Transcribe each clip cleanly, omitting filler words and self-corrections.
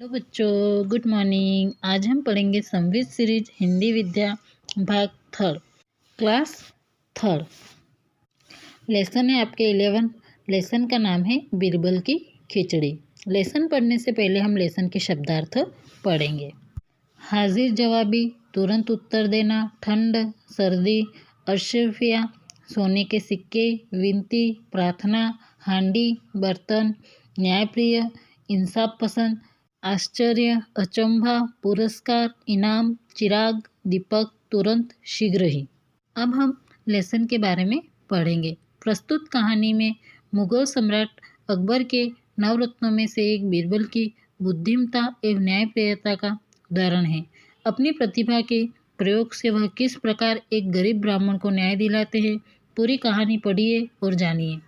तो बच्चों good morning. आज हम पढ़ेंगे संवित सीरीज हिंदी विद्या भाग थर्ड क्लास थर्ड। लेसन है आपके 11। लेसन का नाम है बीरबल की खिचड़ी। लेसन पढ़ने से पहले हम लेसन के शब्दार्थ पढ़ेंगे। हाजिर जवाबी, तुरंत उत्तर देना, ठंड, सर्दी, अशर्फिया, सोने के सिक्के, विनती, प्रार्थना, हांडी, बर्तन, न्यायप्रिय, इंसाफ पसंद, आश्चर्य, अचंभा, पुरस्कार, इनाम, चिराग, दीपक, तुरंत, शीघ्र ही। अब हम लेसन के बारे में पढ़ेंगे। प्रस्तुत कहानी में मुगल सम्राट अकबर के नवरत्नों में से एक बीरबल की बुद्धिमत्ता एवं न्यायप्रियता का उदाहरण है। अपनी प्रतिभा के प्रयोग से वह किस प्रकार एक गरीब ब्राह्मण को न्याय दिलाते हैं, पूरी कहानी पढ़िए और जानिए।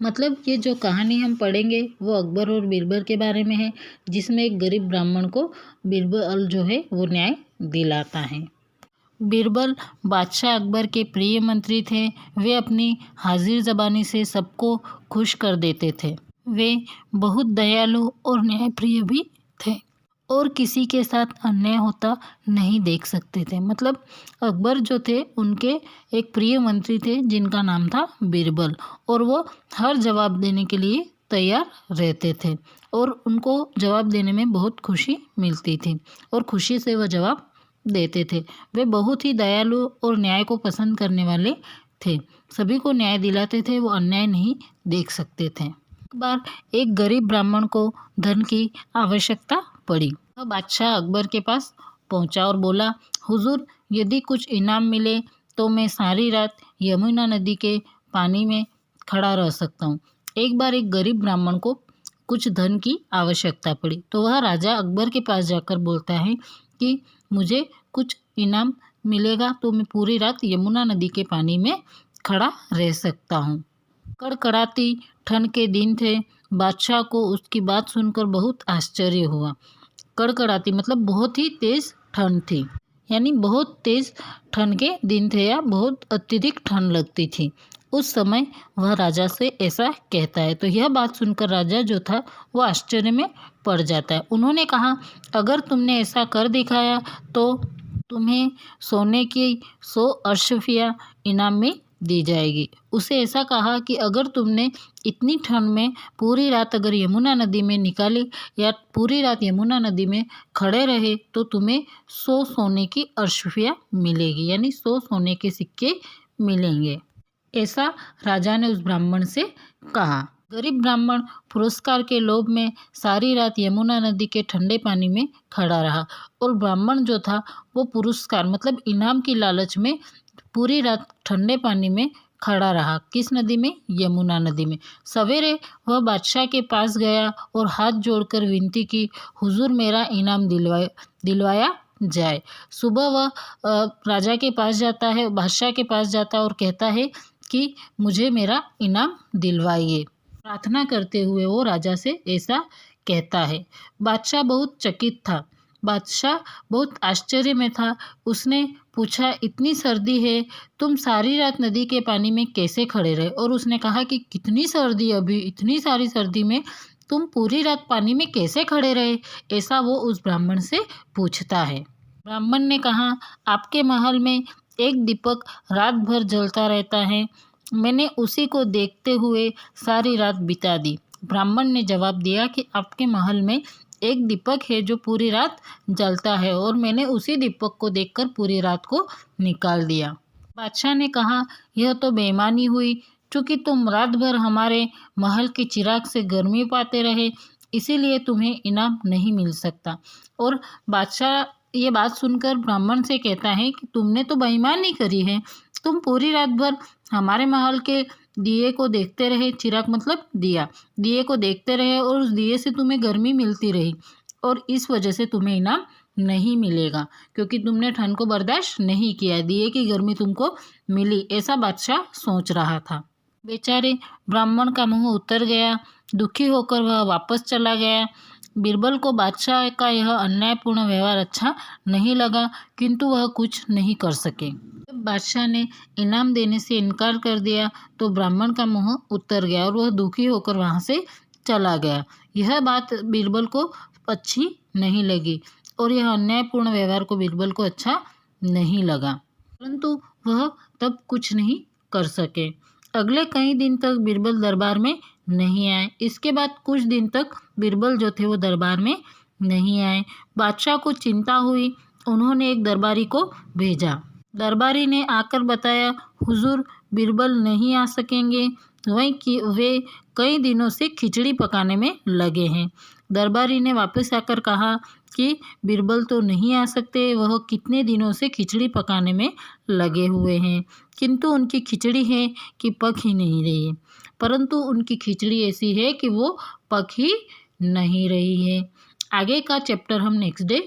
मतलब ये जो कहानी हम पढ़ेंगे वो अकबर और बीरबल के बारे में है, जिसमें एक गरीब ब्राह्मण को बीरबल जो है वो न्याय दिलाता है। बीरबल बादशाह अकबर के प्रिय मंत्री थे। वे अपनी हाजिर ज़बानी से सबको खुश कर देते थे। वे बहुत दयालु और न्यायप्रिय भी थे और किसी के साथ अन्याय होता नहीं देख सकते थे। मतलब अकबर जो थे उनके एक प्रिय मंत्री थे जिनका नाम था बीरबल, और वो हर जवाब देने के लिए तैयार रहते थे और उनको जवाब देने में बहुत खुशी मिलती थी और खुशी से वह जवाब देते थे। वे बहुत ही दयालु और न्याय को पसंद करने वाले थे। सभी को न्याय दिलाते थे, वो अन्याय नहीं देख सकते थे। एक बार एक गरीब ब्राह्मण को धन की आवश्यकता पड़ी। वह बादशाह अकबर के पास पहुंचा और बोला, हुजूर, यदि कुछ इनाम मिले तो मैं सारी रात यमुना नदी के पानी में खड़ा रह सकता हूँ। एक बार एक गरीब ब्राह्मण को कुछ धन की आवश्यकता पड़ी तो वह राजा अकबर के पास जाकर बोलता है कि मुझे कुछ इनाम मिलेगा तो मैं पूरी रात यमुना नदी के पानी में खड़ा रह सकता हूँ। कड़कड़ाती ठंड के दिन थे। बादशाह को उसकी बात सुनकर बहुत आश्चर्य हुआ। कड़कड़ाती मतलब बहुत ही तेज ठंड थी, यानी बहुत तेज ठंड के दिन थे या बहुत अत्यधिक ठंड लगती थी। उस समय वह राजा से ऐसा कहता है तो यह बात सुनकर राजा जो था वो आश्चर्य में पड़ जाता है। उन्होंने कहा, अगर तुमने ऐसा कर दिखाया तो तुम्हें सोने की 100 अशर्फिया इनाम में दी जाएगी। उसे ऐसा कहा कि अगर तुमने इतनी ठंड में पूरी रात अगर यमुना नदी में निकाली या पूरी रात यमुना नदी में खड़े रहे तो तुम्हें 100 सोने की अशर्फिया मिलेगी, यानी 100 सोने के सिक्के मिलेंगे। ऐसा राजा ने उस ब्राह्मण से कहा। गरीब ब्राह्मण पुरस्कार के लोभ में सारी रात यमुना नदी के ठंडे पानी में खड़ा रहा और ब्राह्मण जो था वो पुरस्कार मतलब इनाम की लालच में पूरी रात ठंडे पानी में खड़ा रहा। किस नदी में? यमुना नदी में। सवेरे वह बादशाह के पास गया और हाथ जोड़कर विनती की, हुजूर मेरा इनाम दिलवाया जाए। सुबह वह राजा के पास जाता है, बादशाह के पास जाता है और कहता है कि मुझे मेरा इनाम दिलवाइए। प्रार्थना करते हुए वो राजा से ऐसा कहता है। बादशाह बहुत चकित था। बादशाह बहुत आश्चर्य में था। उसने पूछा, इतनी सर्दी है, तुम सारी रात नदी के पानी में कैसे खड़े रहे? और उसने कहा कि कितनी सर्दी, अभी इतनी सारी सर्दी में तुम पूरी रात पानी में कैसे खड़े रहे? ऐसा वो उस ब्राह्मण से पूछता है। ब्राह्मण ने कहा, आपके महल में एक दीपक रात भर जलता रहता है, मैंने उसी को देखते हुए सारी रात बिता दी। ब्राह्मण ने जवाब दिया कि आपके महल में एक दीपक है जो पूरी रात जलता है और मैंने उसी दीपक को देखकर पूरी रात को निकाल दिया। बादशाह ने कहा, यह तो बेईमानी हुई, क्योंकि तुम रात भर हमारे महल के चिराग से गर्मी पाते रहे, इसीलिए तुम्हें इनाम नहीं मिल सकता। और बादशाह ये बात सुनकर ब्राह्मण से कहता है कि तुमने तो बेईमानी करी है, तुम पूरी रात भर हमारे महल के दिए को देखते रहे, चिराग मतलब दिया, दिए को देखते रहे और उस दिए से तुम्हें गर्मी मिलती रही और इस वजह से तुम्हें इनाम नहीं मिलेगा क्योंकि तुमने ठंड को बर्दाश्त नहीं किया, दिए की गर्मी तुमको मिली। ऐसा बादशाह सोच रहा था। बेचारे ब्राह्मण का मुंह उतर गया। दुखी होकर वह वापस चला गया। बीरबल को बादशाह का यह अन्यायपूर्ण व्यवहार अच्छा नहीं लगा, किंतु वह कुछ नहीं कर सके। जब बादशाह ने इनाम देने से इनकार कर दिया तो ब्राह्मण का मुंह उतर गया और वह दुखी होकर वहाँ से चला गया। यह बात बीरबल को अच्छी नहीं लगी और यह अन्यायपूर्ण व्यवहार को बीरबल को अच्छा नहीं लगा, परंतु वह तब कुछ नहीं कर सके। अगले कई दिन तक बीरबल दरबार में नहीं आए। इसके बाद कुछ दिन तक बीरबल जो थे वो दरबार में नहीं आए। बादशाह को चिंता हुई। उन्होंने एक दरबारी को भेजा। दरबारी ने आकर बताया, हुजूर बीरबल नहीं आ सकेंगे, वे कई दिनों से खिचड़ी पकाने में लगे हैं। दरबारी ने वापस आकर कहा कि बीरबल तो नहीं आ सकते, वह कितने दिनों से खिचड़ी पकाने में लगे हुए हैं, किंतु उनकी खिचड़ी है कि पक ही नहीं रही है। परंतु उनकी खिचड़ी ऐसी है कि वो पक ही नहीं रही है। आगे का चैप्टर हम नेक्स्ट डे